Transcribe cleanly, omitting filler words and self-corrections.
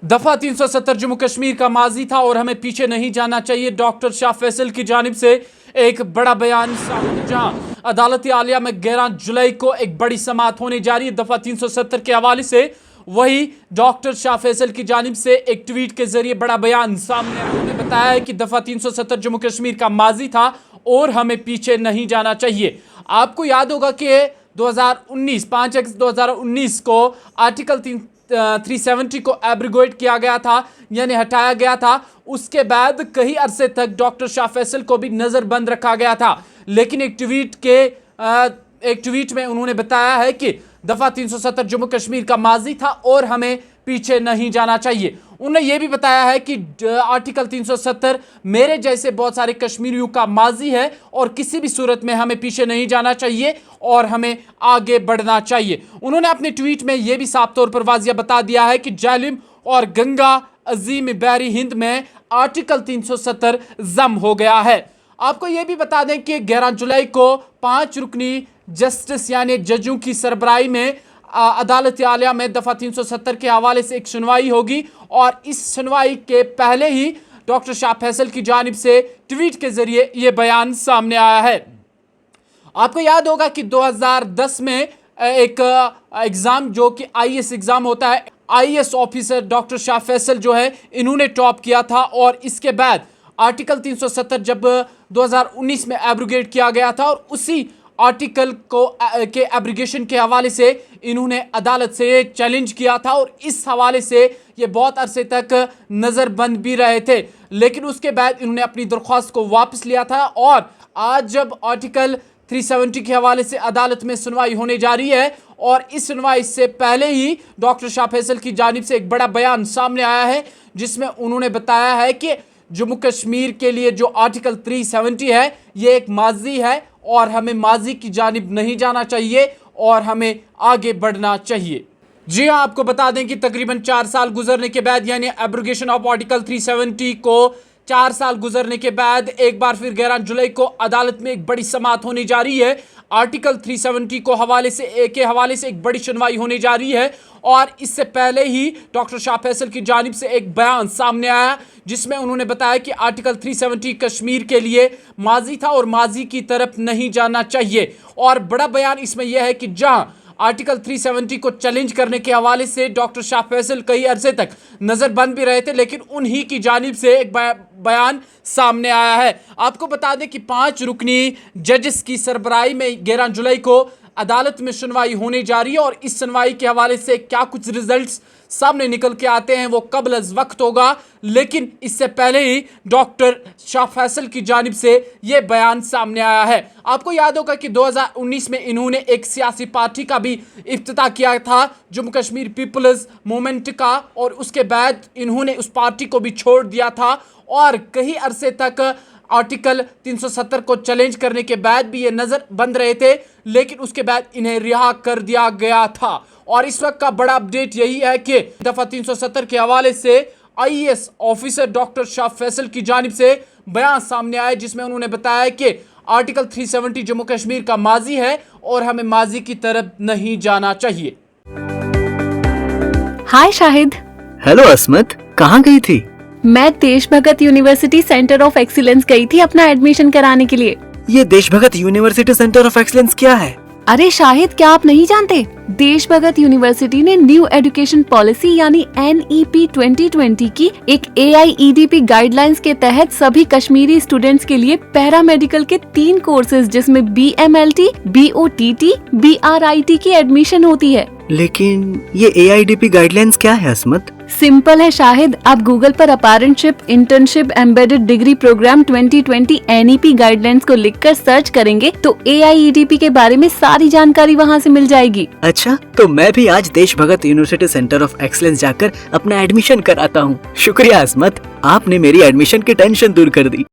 दफा 370 जम्मू कश्मीर का माजी था और हमें पीछे नहीं जाना चाहिए। डॉक्टर शाह फैसल की जानिब से एक बड़ा बयान, जहां अदालत आलिया में 11 जुलाई को एक बड़ी समाअत होने जा रही है। दफा 370 के हवाले से वही डॉक्टर शाह फैसल की जानिब से एक ट्वीट के जरिए बड़ा बयान सामने उन्होंने बताया है कि दफा 370 जम्मू कश्मीर का माजी था और हमें पीछे नहीं जाना चाहिए। आपको याद होगा कि 2019 5 अगस्त 2019 को आर्टिकल 370 को एब्रोगेट किया गया था, यानी हटाया गया था। उसके बाद कई अरसे तक डॉक्टर शाह फैसल को भी नज़रबंद रखा गया था, लेकिन एक ट्वीट में उन्होंने बताया है कि दफा 370 जम्मू कश्मीर का माजी था और हमें पीछे नहीं जाना चाहिए। उन्होंने ये भी बताया है कि आर्टिकल 370 मेरे जैसे बहुत सारे कश्मीरियों का माजी है और किसी भी सूरत में हमें पीछे नहीं जाना चाहिए और हमें आगे बढ़ना चाहिए। उन्होंने अपने ट्वीट में यह भी साफ तौर पर वाजिया बता दिया है कि जालिम और गंगा अजीम बहरी हिंद में आर्टिकल 370 जम हो गया है। आपको यह भी बता दें कि 11 जुलाई को 5 रुकनी जस्टिस यानी जजों की सरबराही में अदालत आलिया में दफा 370 के हवाले से एक सुनवाई होगी और इस सुनवाई के पहले ही डॉक्टर शाह फैसल की जानिब से ट्वीट के जरिए यह बयान सामने आया है। आपको याद होगा कि 2010 में एक एग्जाम जो कि आईएएस एग्जाम होता है, IAS officer doctor Shah Faisal जो है इन्होंने टॉप किया था और इसके बाद आर्टिकल 370 जब 2019 में एब्रोगेट किया गया था और उसी आर्टिकल को के एब्रिगेशन के हवाले से इन्होंने अदालत से चैलेंज किया था और इस हवाले से ये बहुत अरसे तक नज़रबंद भी रहे थे, लेकिन उसके बाद इन्होंने अपनी दरख्वास्त को वापस लिया था और आज जब आर्टिकल 370 के हवाले से अदालत में सुनवाई होने जा रही है और इस सुनवाई से पहले ही डॉक्टर शाह फैसल की जानिब से एक बड़ा बयान सामने आया है जिसमें उन्होंने बताया है कि जम्मू कश्मीर के लिए जो आर्टिकल 370 है ये एक माजी है और हमें माजी की जानिब नहीं जाना चाहिए और हमें आगे बढ़ना चाहिए। जी हाँ, आपको बता दें कि तकरीबन 4 साल गुजरने के बाद यानी एब्रोगेशन ऑफ आर्टिकल 370 को 4 साल गुजरने के बाद एक बार फिर 11 जुलाई को अदालत में एक बड़ी समाअत होने जा रही है। आर्टिकल 370 के हवाले से एक बड़ी सुनवाई होने जा रही है और इससे पहले ही डॉक्टर शाह फैसल की जानिब से एक बयान सामने आया जिसमें उन्होंने बताया कि आर्टिकल 370 कश्मीर के लिए माजी था और माजी की तरफ नहीं जाना चाहिए। और बड़ा बयान इसमें यह है कि जहां आर्टिकल 370 को चैलेंज करने के हवाले से डॉक्टर शाह फैसल कई अरसे तक नज़रबंद भी रहे थे, लेकिन उन्हीं की जानिब से एक बयान सामने आया है। आपको बता दें कि 5 रुकनी जजेस की सरबराही में 11 जुलाई को अदालत में सुनवाई होने जा रही है और इस सुनवाई के हवाले से क्या कुछ रिजल्ट्स सामने निकल के आते हैं वो कबल अज़ वक्त होगा, लेकिन इससे पहले ही डॉक्टर शाह फैसल की जानिब से ये बयान सामने आया है। आपको याद होगा कि 2019 में इन्होंने एक सियासी पार्टी का भी इफ्तिताह किया था, जम्मू कश्मीर पीपल्स मूवमेंट का, और उसके बाद इन्होंने उस पार्टी को भी छोड़ दिया था और कई अरसे तक आर्टिकल 370 को चैलेंज करने के बाद भी ये नज़र बंद रहे थे, लेकिन उसके बाद इन्हें रिहा कर दिया गया था। और इस वक्त का बड़ा अपडेट यही है कि दफा 370 के हवाले से IAS officer doctor Shah Faisal की जानिब से बयान सामने आया जिसमें उन्होंने बताया कि आर्टिकल 370 जम्मू कश्मीर का माजी है और हमें माजी की तरफ नहीं जाना चाहिए। हाय शाहिद। हेलो अस्मत, कहाँ गई थी? मैं देश भगत यूनिवर्सिटी सेंटर ऑफ एक्सीलेंस गई थी अपना एडमिशन कराने के लिए। ये देश भगत यूनिवर्सिटी सेंटर ऑफ एक्सीलेंस क्या है? अरे शाहिद, क्या आप नहीं जानते? देश भगत यूनिवर्सिटी ने न्यू एजुकेशन पॉलिसी यानी NEP 2020 की एक AIEDP गाइडलाइंस के तहत सभी कश्मीरी स्टूडेंट्स के लिए पैरामेडिकल के 3 कोर्सेज जिसमें BMLT, BOTT, BRIT की एडमिशन होती है। लेकिन ये AIDP गाइडलाइंस क्या है अस्मत? सिंपल है शाहिद, आप गूगल पर apprenticeship, internship, embedded degree programme 2020 NEP guidelines को लिखकर सर्च करेंगे तो AIEDP के बारे में सारी जानकारी वहाँ से मिल जाएगी। अच्छा, तो मैं भी आज देश भगत यूनिवर्सिटी सेंटर ऑफ एक्सीलेंस जाकर अपना एडमिशन कराता हूँ। शुक्रिया अस्मत, आपने मेरी एडमिशन की टेंशन दूर कर दी।